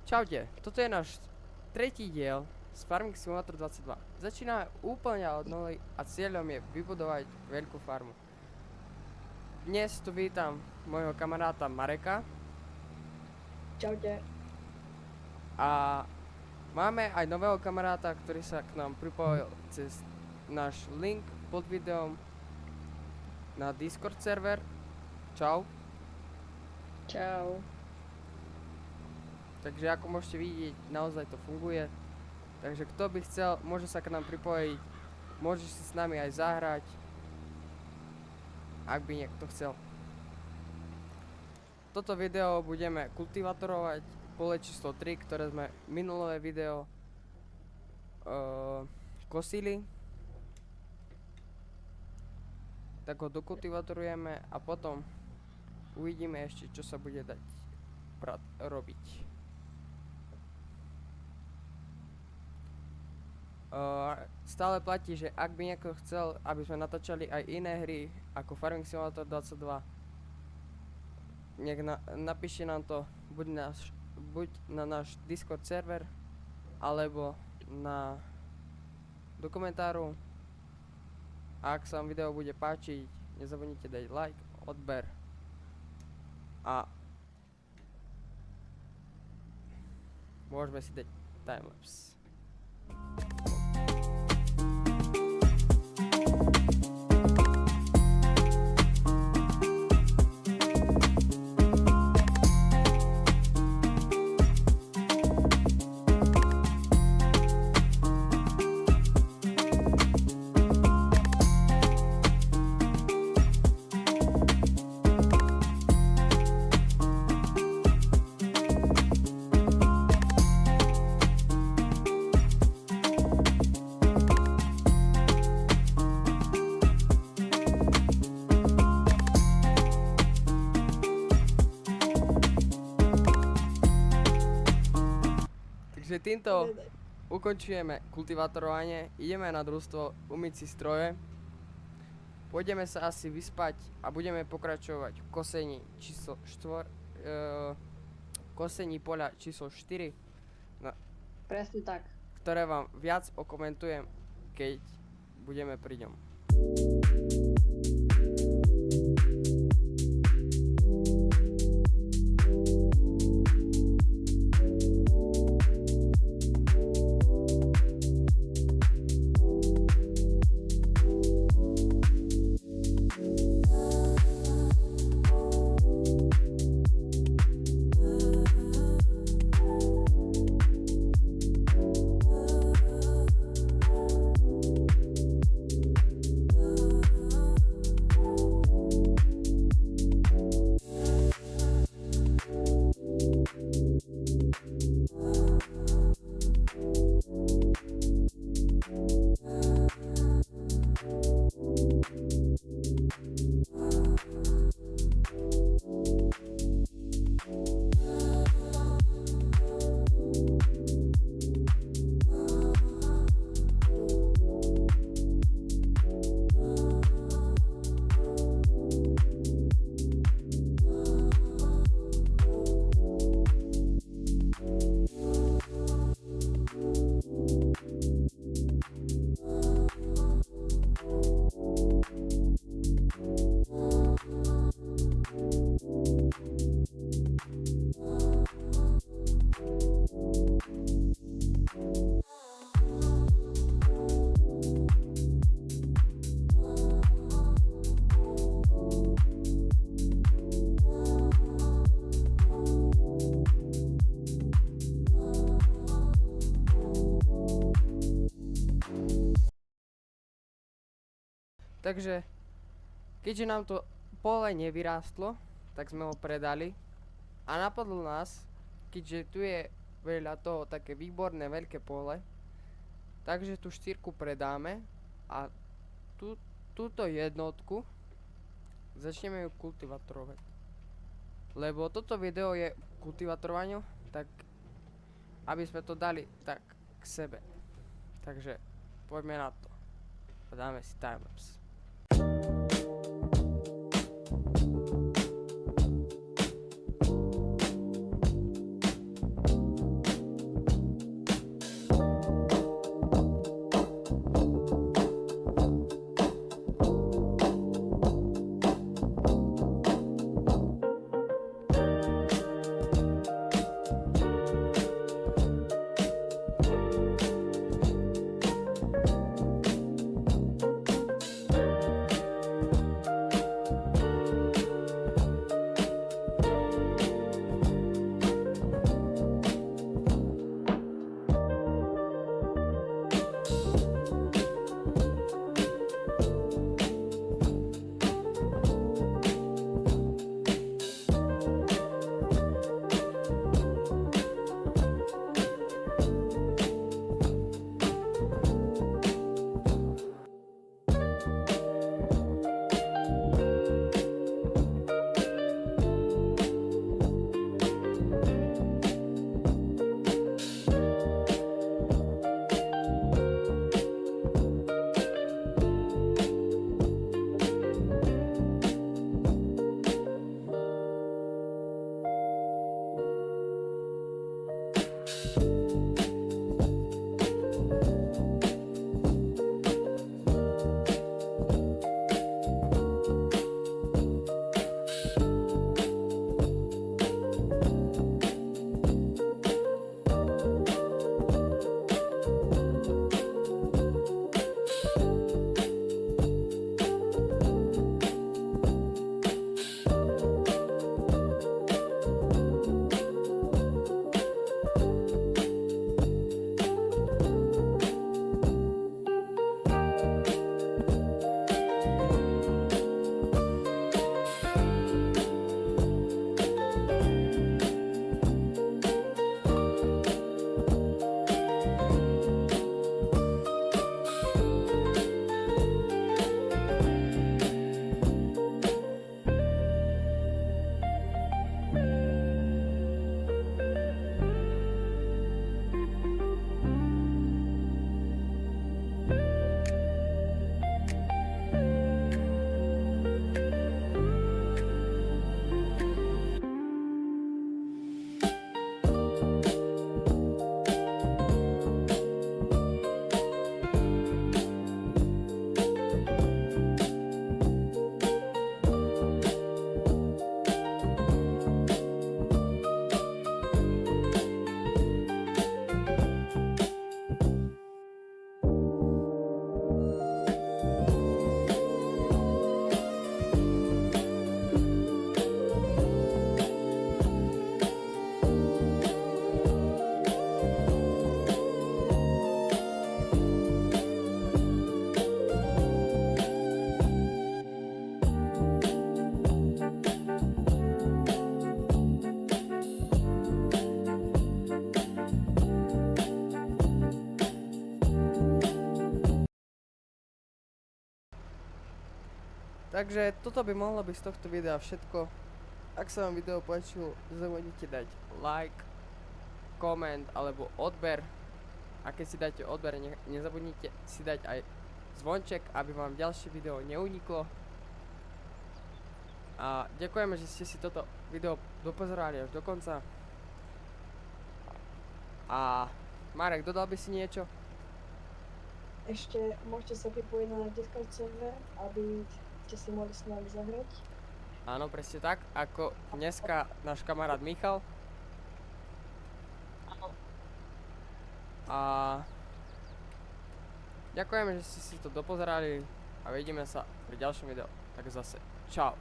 Čaute, toto je náš tretí diel z Farming Simulator 22. Začíname úplne od nuly a cieľom je vybudovať veľkú farmu. Dnes tu vítam môjho kamaráta Mareka Čaute. a máme aj nového kamaráta, ktorý sa k nám pripojil cez náš link pod videom na Discord server. Čau. Čau. Takže ako môžete vidieť, naozaj to funguje. Takže kto by chcel, môže sa k nám pripojiť, môže si s nami aj zahrať, ak by niekto chcel. Toto video budeme kultivatorovať pole číslo 3, ktoré sme minulé video kosili. Tak ho dokultivatorujeme a potom uvidíme ešte, čo sa bude dať robiť. Stále platí, že ak by niekto chcel, aby sme natáčali aj iné hry ako Farming Simulator 22, nech napíšte nám to buď na náš Discord server alebo do komentáru. A ak sa vám video bude páčiť, nezabudnite dať like, odber a môžeme si dať timelapse. Takže týmto ukončujeme kultivatorovanie, ideme na družstvo umyť si stroje, pôjdeme sa asi vyspať a budeme pokračovať v kosení číslo 4, kosení poľa číslo 4, Presne tak. ktoré vám viac okomentujem, keď budeme pri ňom. Takže, keďže nám to pole nevyrástlo, tak sme ho predali a napadlo nás, keďže tu je veľa toho také výborné veľké pole, takže tú štyrku predáme a túto jednotku začneme ju kultivatorovať. Lebo toto video je kultivatorovaniu, tak aby sme to dali tak k sebe. Takže poďme na to a dáme si timelapse. Takže toto by mohlo byť z tohto videa všetko. Ak sa vám video páčilo, nezabudnite dať like, koment alebo odber. A keď si dáte odber, nezabudnite si dať aj zvonček, aby vám ďalšie video neuniklo. A ďakujeme, že ste si toto video dopozerali až do konca. A Marek, dodal by si niečo? Ešte môžete sa pripojiť na Discord server, aby ste si mohli s nami zahrať. Áno, presne tak, ako dneska náš kamarát Michal. Áno. A ďakujeme, že ste si to dopozerali a vidíme sa pri ďalšom videu. Tak zase, čau.